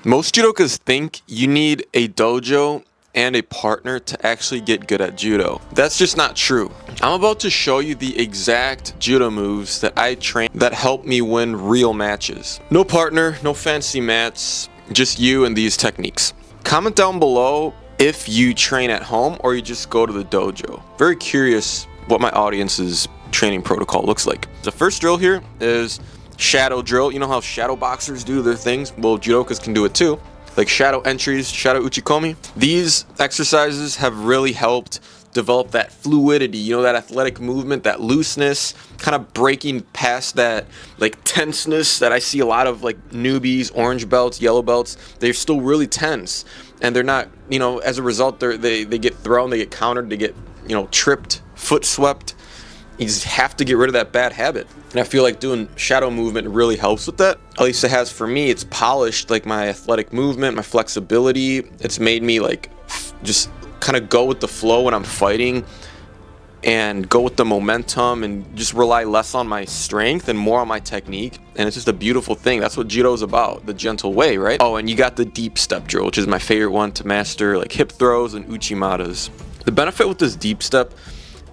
Most judokas think you need a dojo and a partner to actually get good at judo. That's just not true. I'm about to show you the exact judo moves that I train that help me win real matches. No partner, no fancy mats, just you and these techniques. Comment down below if you train at home or you just go to the dojo. Very curious what my audience's training protocol looks like. The first drill here is shadow drill. You know how shadow boxers do their things? Well, judokas can do it too. Like shadow entries, shadow uchikomi. These exercises have really helped develop that fluidity, you know, that athletic movement, that looseness, kind of breaking past that like tenseness that I see a lot of like newbies, orange belts, yellow belts. They're still really tense, and they're not, you know, as a result, they get thrown, they get countered, they get, you know, tripped, foot swept. You just have to get rid of that bad habit. And I feel like doing shadow movement really helps with that. At least it has for me. It's polished like my athletic movement, my flexibility. It's made me like just kind of go with the flow when I'm fighting and go with the momentum and just rely less on my strength and more on my technique. And it's just a beautiful thing. That's what judo is about, the gentle way, right? Oh, and you got the deep step drill, which is my favorite one to master, like hip throws and uchimatas. The benefit with this deep step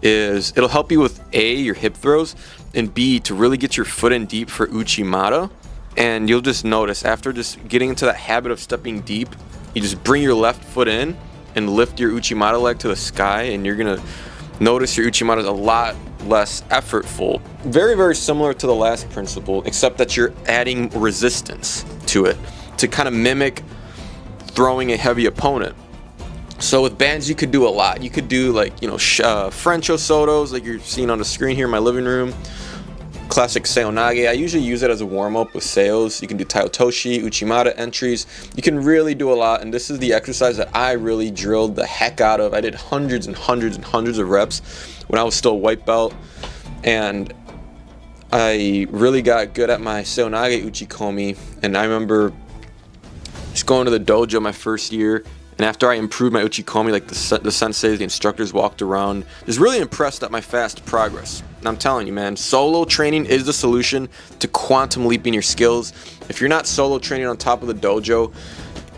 is it'll help you with A, your hip throws, and B, to really get your foot in deep for uchimata. And you'll just notice after just getting into that habit of stepping deep, you just bring your left foot in and lift your uchimata leg to the sky, and you're gonna notice your uchimata is a lot less effortful. Very, very similar to the last principle, except that you're adding resistance to it to kind of mimic throwing a heavy opponent. So with bands, you could do a lot. You could do like, you know, French osotos like you're seeing on the screen here in my living room. Classic seonage. I usually use it as a warm-up with seos. You can do taiotoshi, uchimata entries. You can really do a lot, and this is the exercise that I really drilled the heck out of. I did hundreds and hundreds and hundreds of reps when I was still white belt, and I really got good at my seonage uchikomi. And I remember just going to the dojo my first year, and after I improved my uchikomi, like the senseis, the instructors walked around, just really impressed at my fast progress. And I'm telling you, man, solo training is the solution to quantum leaping your skills. If you're not solo training on top of the dojo,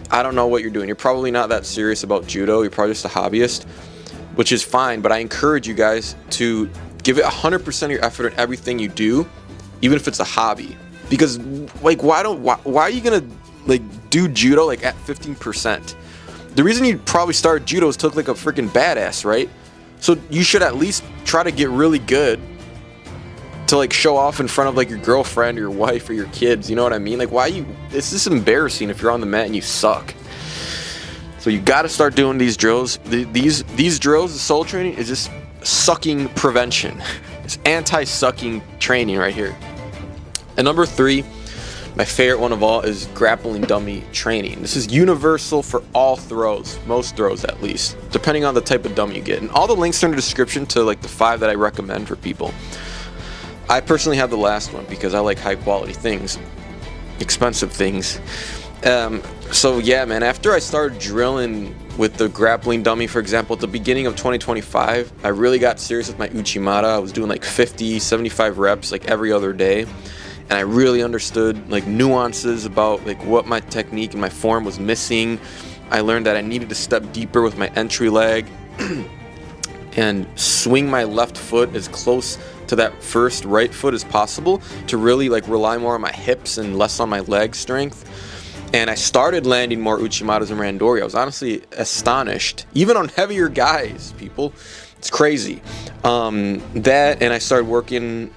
I don't know what you're doing. You're probably not that serious about judo. You're probably just a hobbyist, which is fine. But I encourage you guys to give it 100% of your effort in everything you do, even if it's a hobby. Because like, why are you gonna like do judo like at 15%? The reason you probably started judo is to look like a freaking badass, right? So you should at least try to get really good to like show off in front of like your girlfriend or your wife or your kids. You know what I mean? Like, it's just embarrassing if you're on the mat and you suck. So you got to start doing these drills. These drills, the soul training is just sucking prevention. It's anti-sucking training right here. And number 3, my favorite one of all, is grappling dummy training. This is universal for all throws, most throws at least, depending on the type of dummy you get. And all the links are in the description to like the 5 that I recommend for people. I personally have the last one because I like high quality things, expensive things. So yeah, man, after I started drilling with the grappling dummy, for example, at the beginning of 2025, I really got serious with my uchimata. I was doing like 50, 75 reps like every other day. And I really understood like nuances about like what my technique and my form was missing. I learned that I needed to step deeper with my entry leg and swing my left foot as close to that first right foot as possible to really like rely more on my hips and less on my leg strength. And I started landing more uchimatas and randori. I was honestly astonished, even on heavier guys, people. It's crazy. That, and I started working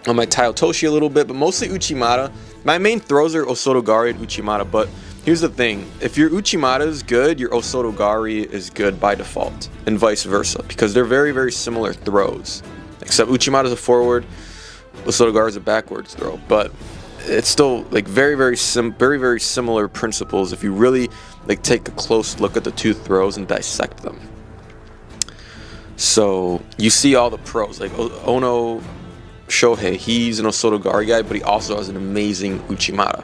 on my taiotoshi a little bit, but mostly uchimata. My main throws are osotogari and uchimata, but here's the thing. If your uchimata is good, your osotogari is good by default, and vice versa, because they're very, very similar throws. Except uchimata is a forward, osotogari is a backwards throw, but it's still like very, very similar principles if you really like take a close look at the 2 throws and dissect them. So you see all the pros, like Ono Shohei, he's an osotogari guy, but he also has an amazing uchimata.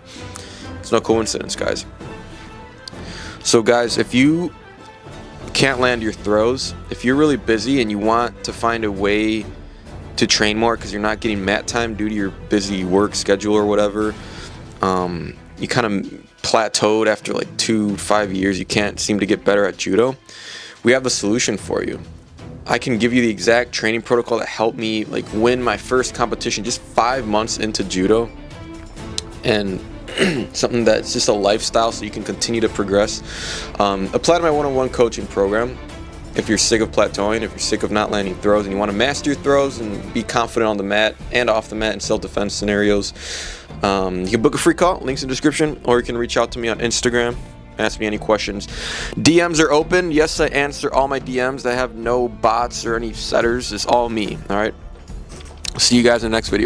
It's no coincidence, guys. So guys, if you can't land your throws, if you're really busy and you want to find a way to train more because you're not getting mat time due to your busy work schedule or whatever, you kind of plateaued after like 2 to 5 years, you can't seem to get better at judo, we have a solution for you. I can give you the exact training protocol that helped me like win my first competition just 5 months into judo, and something that's just a lifestyle so you can continue to progress. Apply to my one-on-one coaching program if you're sick of plateauing, if you're sick of not landing throws and you want to master your throws and be confident on the mat and off the mat in self-defense scenarios. You can book a free call, links in the description, or you can reach out to me on Instagram, ask me any questions. DMs are open. Yes, I answer all my DMs. I have no bots or any setters. It's all me. All right, see you guys in the next video.